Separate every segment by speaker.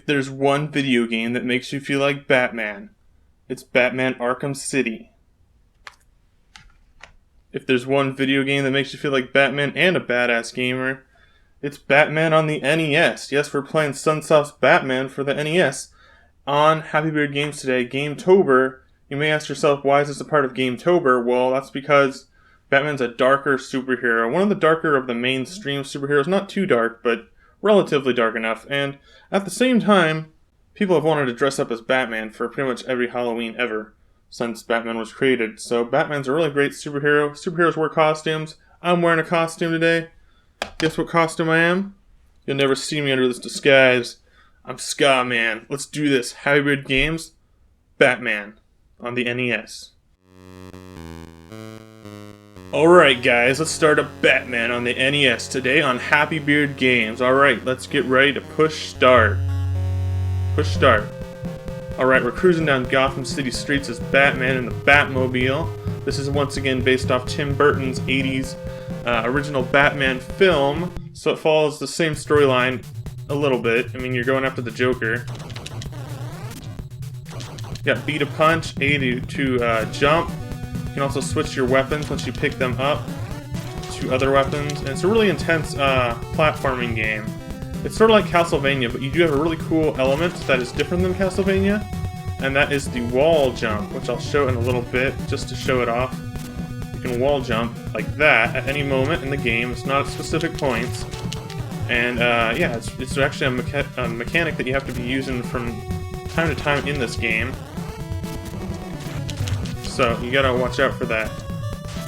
Speaker 1: If there's one video game that makes you feel like Batman, it's Batman Arkham City. If there's one video game that makes you feel like Batman and a badass gamer, it's Batman on the NES. Yes, we're playing Sunsoft's Batman for the NES on Happy Beard Games today, GAMETOBER. You may ask yourself, why is this a part of GAMETOBER? Well, that's because Batman's a darker superhero. One of the darker of the mainstream superheroes. Not too dark, but relatively dark enough. And at the same time, people have wanted to dress up as Batman for pretty much every Halloween ever since Batman was created. So Batman's a really great superhero. Superheroes wear costumes. I'm wearing a costume today. Guess what costume I am? You'll never see me under this disguise. I'm Ska Man. Let's do this. Happy Beard Games, Batman on the NES. Alright guys, let's start up Batman on the NES today on Happy Beard Games. Alright, let's get ready to push start. Push start. Alright, we're cruising down Gotham City streets as Batman in the Batmobile. This is once again based off Tim Burton's 80s original Batman film, so it follows the same storyline a little bit. I mean, you're going after the Joker. You got B to punch, A to jump. You can also switch your weapons once you pick them up to other weapons, and it's a really intense platforming game. It's sort of like Castlevania, but you do have a really cool element that is different than Castlevania, and that is the wall jump, which I'll show in a little bit, just to show it off. You can wall jump like that at any moment in the game. It's not at specific points, and yeah, it's actually a mechanic that you have to be using from time to time in this game. So you gotta watch out for that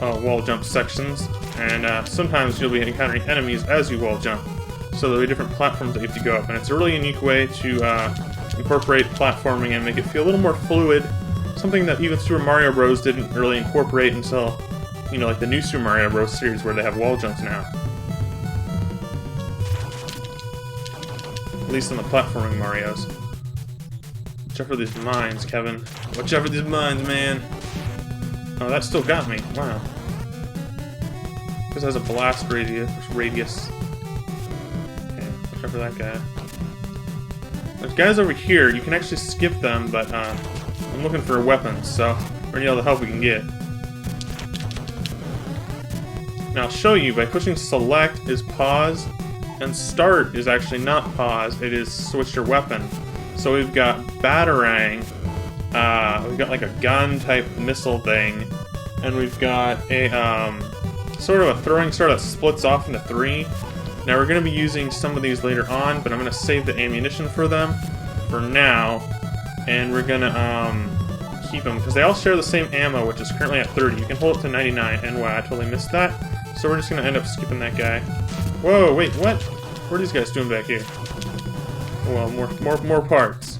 Speaker 1: wall jump sections, and sometimes you'll be encountering enemies as you wall jump. So there'll be different platforms that you have to go up, and it's a really unique way to incorporate platforming and make it feel a little more fluid. Something that even Super Mario Bros. Didn't really incorporate until, you know, like the new Super Mario Bros. Series where they have wall jumps now. At least on the platforming Marios. Watch out for these mines, Kevin. Watch out for these mines, man. Oh, that still got me. Wow. This has a blast radius. Okay, watch out for that guy. There's guys over here. You can actually skip them, but I'm looking for weapons, so we're gonna need all the help we can get. Now I'll show you by pushing select is pause, and start is actually not pause. It is switch your weapon. So we've got Batarang, we've got like a gun type missile thing, and we've got a sort of a throwing star that splits off into three. Now we're going to be using some of these later on, but I'm going to save the ammunition for them for now, and we're going to keep them because they all share the same ammo, which is currently at 30. You can hold it to 99, and wow, I totally missed that. So we're just going to end up skipping that guy. Whoa, wait, what? What are these guys doing back here? Well, more parts.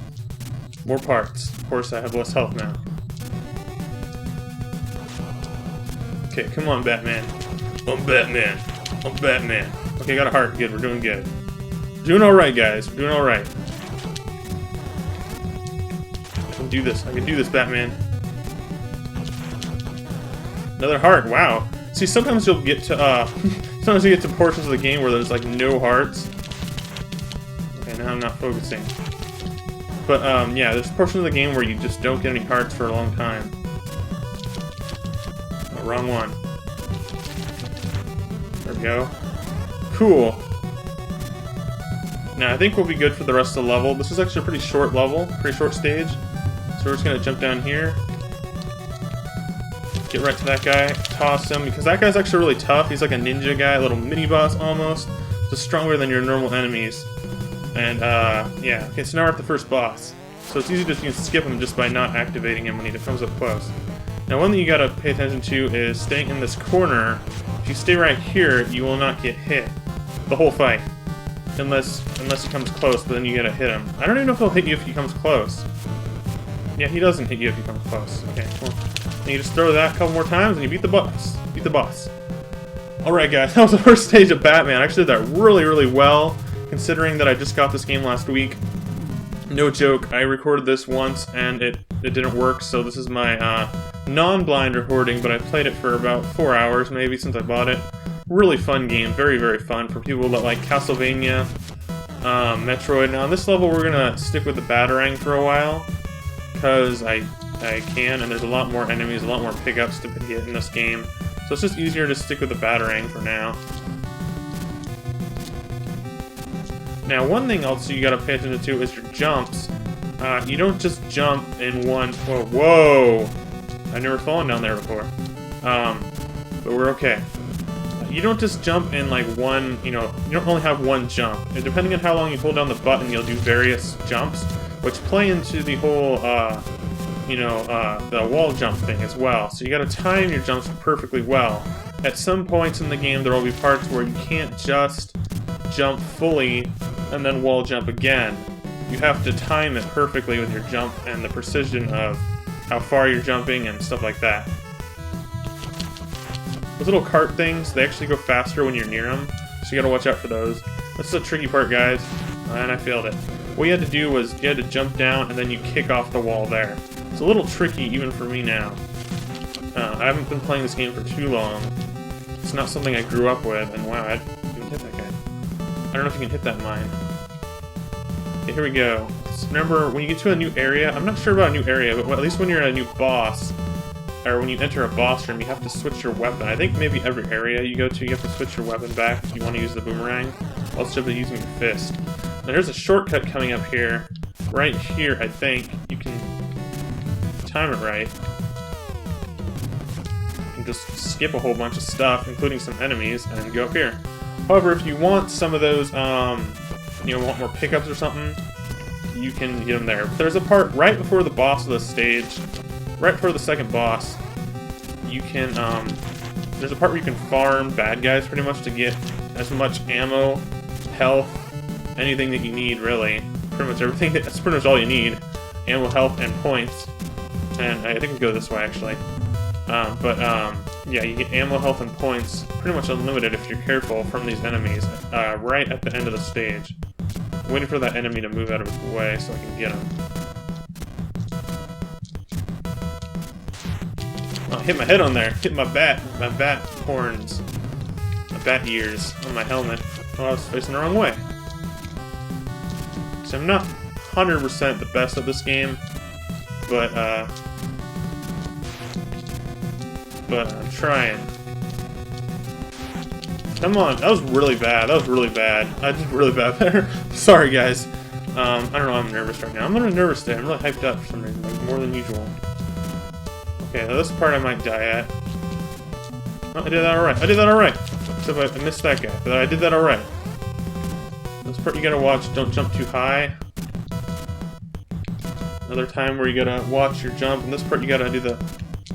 Speaker 1: More parts. Of course, I have less health now. Okay, come on, Batman. I'm Batman. I'm Batman. Okay, got a heart. Good, we're doing good. Doing alright, guys. We're doing alright. I can do this. I can do this, Batman. Another heart. Wow. See, sometimes you'll get to, sometimes you get to portions of the game where there's, like, no hearts. Now I'm not focusing. But, yeah, there's a portion of the game where you just don't get any hearts for a long time. Oh, wrong one. There we go. Cool. Now, I think we'll be good for the rest of the level. This is actually a pretty short level, pretty short stage. So we're just gonna jump down here. Get right to that guy, toss him, because that guy's actually really tough. He's like a ninja guy, a little mini-boss almost. Just stronger than your normal enemies. And, yeah. Okay, so now we're at the first boss. So it's easy to you can skip him just by not activating him when he comes up close. Now, one thing you gotta pay attention to is staying in this corner. If you stay right here, you will not get hit the whole fight. Unless he comes close, but then you gotta hit him. I don't even know if he'll hit you if he comes close. Yeah, he doesn't hit you if he comes close. Okay, cool. And you just throw that a couple more times and you beat the boss. Beat the boss. Alright guys, that was the first stage of Batman. I actually did that really, really well, considering that I just got this game last week. No joke, I recorded this once and it didn't work, so this is my non-blind recording, but I played it for about 4 hours maybe since I bought it. Really fun game, very, very fun for people that like Castlevania Metroid. Now on this level we're gonna stick with the Batarang for a while, because I can, and there's a lot more enemies, a lot more pickups to hit in this game. So it's just easier to stick with the Batarang for now. Now one thing else you gotta pay attention to is your jumps. You don't just jump in one... Whoa! I've never fallen down there before. But we're okay. You don't just jump in like one, you don't only have one jump. And depending on how long you hold down the button, you'll do various jumps, which play into the whole, the wall jump thing as well. So you gotta time your jumps perfectly well. At some points in the game, there will be parts where you can't just jump fully and then wall jump again. You have to time it perfectly with your jump and the precision of how far you're jumping and stuff like that. Those little cart things, they actually go faster when you're near them, so you gotta watch out for those. This is a tricky part, guys, and I failed it. What you had to do was you had to jump down and then you kick off the wall there. It's a little tricky even for me now. I haven't been playing this game for too long. It's not something I grew up with, and wow, I didn't hit that guy. I don't know if you can hit that mine. Okay, here we go. So remember, when you get to a new area, I'm not sure about a new area, but at least when you're in a new boss, or when you enter a boss room, you have to switch your weapon. I think maybe every area you go to, you have to switch your weapon back if you want to use the boomerang. Else you'll be using your fist. Now there's a shortcut coming up here. Right here, I think. You can time it right. You can just skip a whole bunch of stuff, including some enemies, and go up here. However, if you want some of those, want more pickups or something, you can get them there. But there's a part right before the boss of the stage, right before the second boss, you can, there's a part where you can farm bad guys pretty much to get as much ammo, health, anything that you need, really. Pretty much everything, that's pretty much all you need. Ammo, health, and points. And I think we go this way, actually. Yeah, you get ammo, health, and points pretty much unlimited if you're careful from these enemies, right at the end of the stage. I'm waiting for that enemy to move out of his way so I can get him. Oh, I hit my head on there. Hit my bat horns. My bat ears on my helmet. Oh, I was facing the wrong way. So I'm not 100% the best at this game, but I'm trying. Come on, that was really bad. That was really bad. I did really bad there. Sorry, guys. I don't know, I'm nervous right now. I'm really nervous today. I'm really hyped up for some reason, like more than usual. Okay, now this part I might die at. Oh, I did that alright. I did that alright. Except I missed that guy, but I did that alright. This part you gotta watch, don't jump too high. Another time where you gotta watch your jump, and this part you gotta do the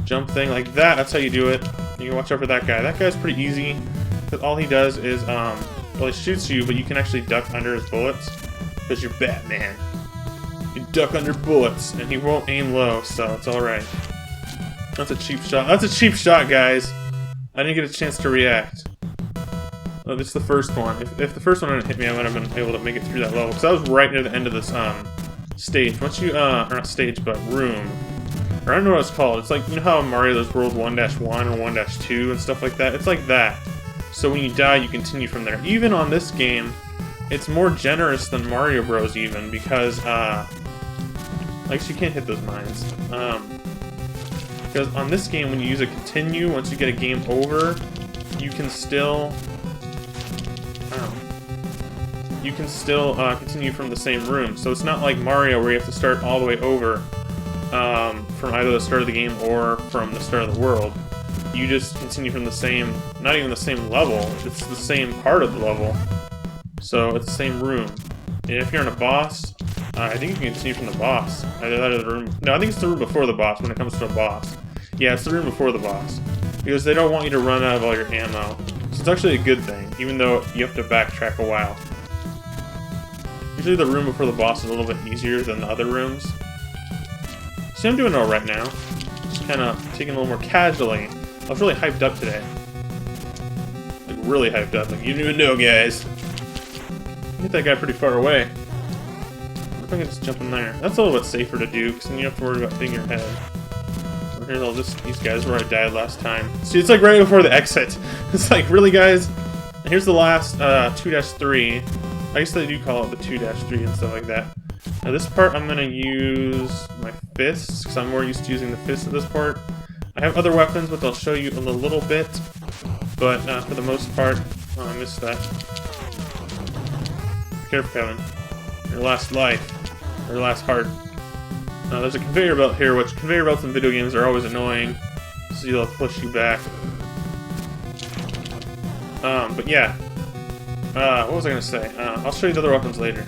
Speaker 1: jump thing like that. That's how you do it. You can watch out for that guy. That guy's pretty easy, because all he does is, well, he shoots you, but you can actually duck under his bullets, because you're Batman. You duck under bullets, and he won't aim low, so it's alright. That's a cheap shot. That's a cheap shot, guys. I didn't get a chance to react. Oh, this is the first one. If the first one didn't hit me, I would have been able to make it through that level, because I was right near the end of this, stage. Once you, or not stage, but room. Or I don't know what it's called. It's like, you know how in Mario there's World 1-1 or 1-2 and stuff like that? It's like that. So when you die, you continue from there. Even on this game, it's more generous than Mario Bros. Even, because, like, you can't hit those mines. Because on this game, when you use a continue, once you get a game over, you can still... you can still continue from the same room. So it's not like Mario where you have to start all the way over from either the start of the game or from the start of the world. You just continue from the same, not even the same level, it's the same part of the level. So it's the same room. And if you're in a boss, I think you can continue from the boss. Either that or the room. No, I think it's the room before the boss when it comes to a boss. Yeah, it's the room before the boss. Because they don't want you to run out of all your ammo. So it's actually a good thing, even though you have to backtrack a while. Usually the room before the boss is a little bit easier than the other rooms. See, I'm doing alright now. Just kind of taking a little more casually. I was really hyped up today. Like, really hyped up. Like, you didn't even know, guys. Hit that guy pretty far away. If I can just jump in there. That's a little bit safer to do, because then you don't have to worry about hitting your head. So here's all these guys where I died last time. See, it's like right before the exit. It's like, really, guys? And here's the last 2-3. I guess they do call it the 2-3 and stuff like that. Now this part I'm going to use my fists, because I'm more used to using the fists at this part. I have other weapons, which I'll show you in a little bit, but for the most part... Oh, I missed that. Be careful, Kevin. Your last life. Or last heart. There's a conveyor belt here, which conveyor belts in video games are always annoying, so they'll push you back. But yeah. What was I going to say? I'll show you the other weapons later.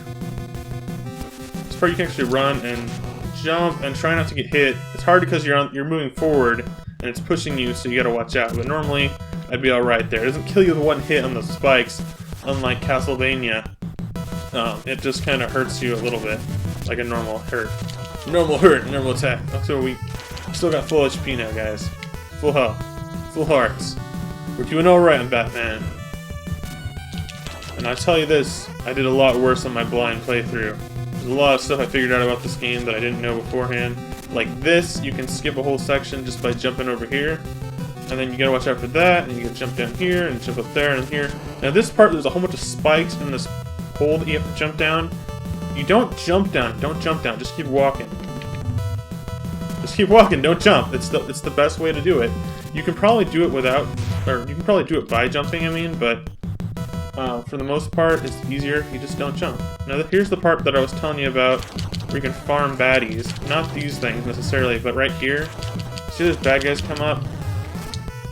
Speaker 1: This part you can actually run and jump and try not to get hit. It's hard because you're moving forward and it's pushing you, so you gotta watch out. But normally, I'd be alright there. It doesn't kill you with one hit on the spikes, unlike Castlevania. It just kind of hurts you a little bit, like a normal hurt. Normal hurt, normal attack. So we still got full HP now, guys. Full health. Full hearts. We're doing alright on Batman. And I tell you this, I did a lot worse on my blind playthrough. There's a lot of stuff I figured out about this game that I didn't know beforehand. Like this, you can skip a whole section just by jumping over here. And then you gotta watch out for that, and you gotta jump down here, and jump up there, and here. Now this part, there's a whole bunch of spikes in this hole that you have to jump down. You don't jump down, just keep walking. Just keep walking, don't jump. It's the best way to do it. You can probably do it without, or you can probably do it by jumping, I mean, but for the most part, it's easier if you just don't jump. Now here's the part that I was telling you about, where you can farm baddies. Not these things necessarily, but right here. See those bad guys come up?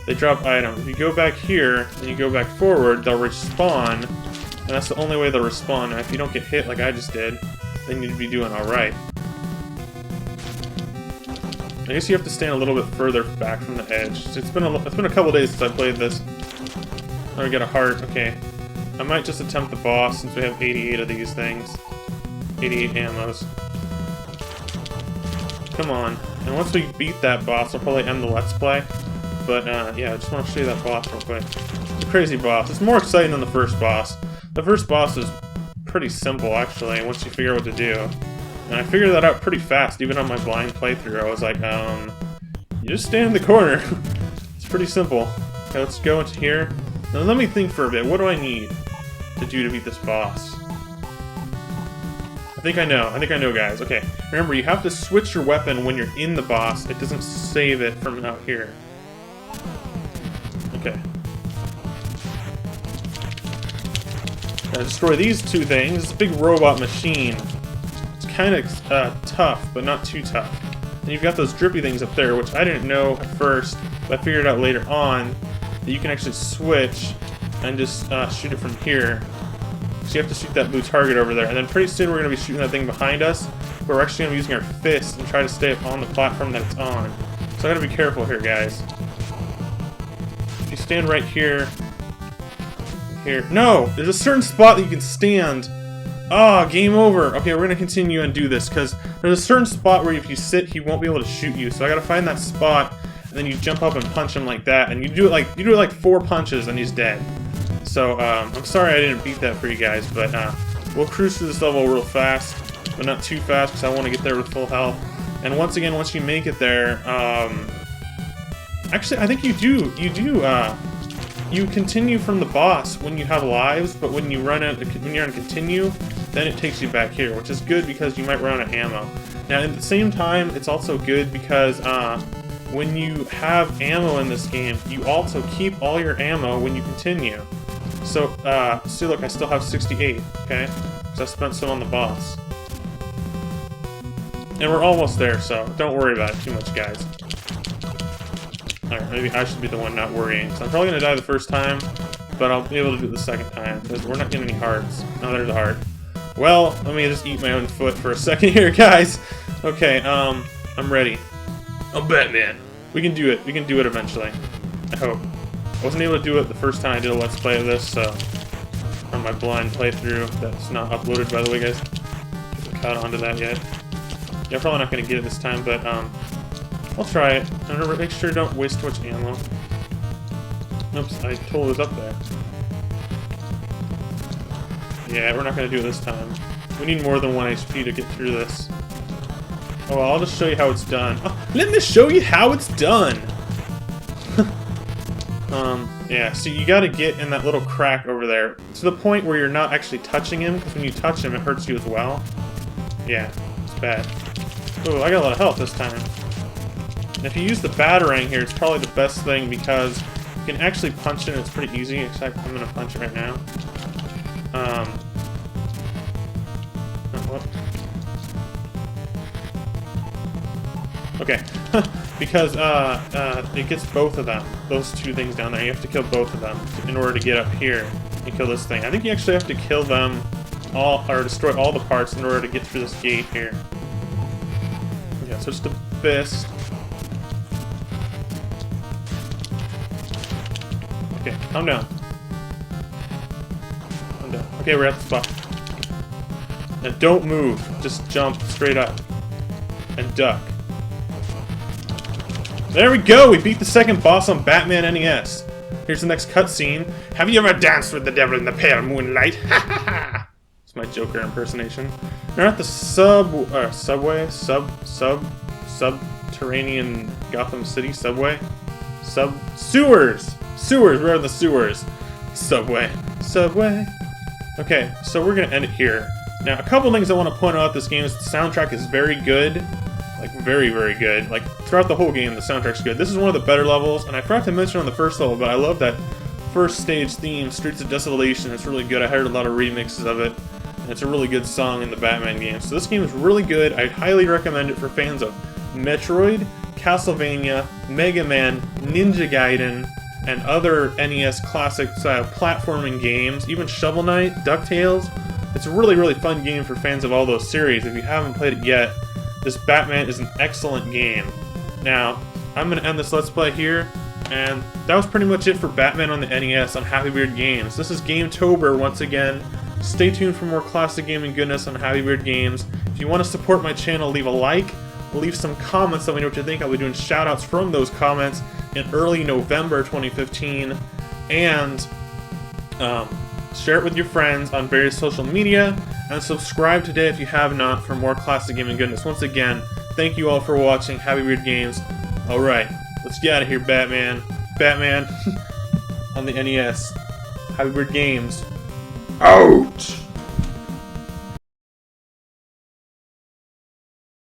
Speaker 1: They drop items. If you go back here, and you go back forward, they'll respawn, and that's the only way they'll respawn. And if you don't get hit like I just did, then you'd be doing alright. I guess you have to stand a little bit further back from the edge. It's been a couple days since I played this. Oh, we got a heart. Okay. I might just attempt the boss since we have 88 of these things. 88 ammos. Come on. And once we beat that boss, we'll probably end the Let's Play. But, yeah, I just want to show you that boss real quick. It's a crazy boss. It's more exciting than the first boss. The first boss is pretty simple, actually, once you figure out what to do. And I figured that out pretty fast, even on my blind playthrough. I was like, you just stand in the corner. It's pretty simple. Okay, let's go into here. Now let me think for a bit. What do I need to do to beat this boss? I think I know, guys. Okay, remember, you have to switch your weapon when you're in the boss. It doesn't save it from out here. Okay. Gotta destroy these two things. It's a big robot machine. It's kind of tough, but not too tough. And you've got those drippy things up there, which I didn't know at first, but I figured out later on that you can actually switch and just shoot it from here. So you have to shoot that blue target over there, and then pretty soon we're going to be shooting that thing behind us, but we're actually going to be using our fists and try to stay up on the platform that it's on. So I got to be careful here, guys. If you stand right here, no! There's a certain spot that you can stand. Ah, game over. Okay, we're going to continue and do this, because there's a certain spot where if you sit, he won't be able to shoot you. So I got to find that spot, and then you jump up and punch him like that, and you do it like 4 punches, and he's dead. So, I'm sorry I didn't beat that for you guys, but we'll cruise through this level real fast, but not too fast, because I want to get there with full health. And once again, once you make it there, actually, I think you continue from the boss when you have lives, but when you're on continue, then it takes you back here, which is good because you might run out of ammo. Now, at the same time, it's also good because when you have ammo in this game, you also keep all your ammo when you continue. So, see, look, I still have 68, okay? Because I spent some on the boss. And we're almost there, so don't worry about it too much, guys. Alright, maybe I should be the one not worrying. So I'm probably going to die the first time, but I'll be able to do it the second time, because we're not getting any hearts. Oh, there's a heart. Well, let me just eat my own foot for a second here, guys. Okay, I'm ready. I'm Batman. We can do it. We can do it eventually. I hope. I wasn't able to do it the first time I did a Let's Play of this, so... on my blind playthrough, that's not uploaded, by the way, guys. I haven't caught onto that yet. Yeah, I'm probably not going to get it this time, but, I'll try it. And remember, make sure don't waste too much ammo. Oops, I totally was up there. Yeah, we're not going to do it this time. We need more than 1 HP to get through this. Oh, well, I'll just show you how it's done. Oh, let me show you how it's done! Yeah, so you gotta get in that little crack over there to the point where you're not actually touching him, because when you touch him, it hurts you as well. Yeah, it's bad. Oh, I got a lot of health this time. And if you use the Batarang here, it's probably the best thing because you can actually punch it and it's pretty easy, except I'm gonna punch it right now. Oh, what? Okay, because it gets both of them, those two things down there. You have to kill both of them in order to get up here and kill this thing. I think you actually have to kill them all, or destroy all the parts in order to get through this gate here. Yeah, so it's the fist. Okay, calm down. Calm down. Okay, we're at the spot. Now don't move, just jump straight up and duck. There we go! We beat the second boss on Batman NES. Here's the next cutscene. Have you ever danced with the devil in the pale moonlight? Ha ha ha! It's my Joker impersonation. They're at the subterranean Gotham City subway. Sewers! Sewers! We're in the sewers. Subway. Subway. Okay, so we're gonna end it here. Now, a couple things I want to point out this game is the soundtrack is very good. Like, very, very good. Like, throughout the whole game, the soundtrack's good. This is one of the better levels, and I forgot to mention on the first level, but I love that first stage theme, Streets of Desolation. It's really good. I heard a lot of remixes of it, and it's a really good song in the Batman game. So this game is really good. I highly recommend it for fans of Metroid, Castlevania, Mega Man, Ninja Gaiden, and other NES classic-style platforming games, even Shovel Knight, DuckTales. It's a really, really fun game for fans of all those series. If you haven't played it yet, this Batman is an excellent game. Now, I'm going to end this Let's Play here, and that was pretty much it for Batman on the NES on Happy Weird Games. This is GameTober once again. Stay tuned for more classic gaming goodness on Happy Weird Games. If you want to support my channel, leave a like, leave some comments, let me know what you think. I'll be doing shoutouts from those comments in early November 2015, and share it with your friends on various social media, and subscribe today if you have not for more classic gaming goodness. Once again, thank you all for watching Happy Weird Games. Alright, let's get out of here, Batman. Batman on the NES. Happy Weird Games. Out!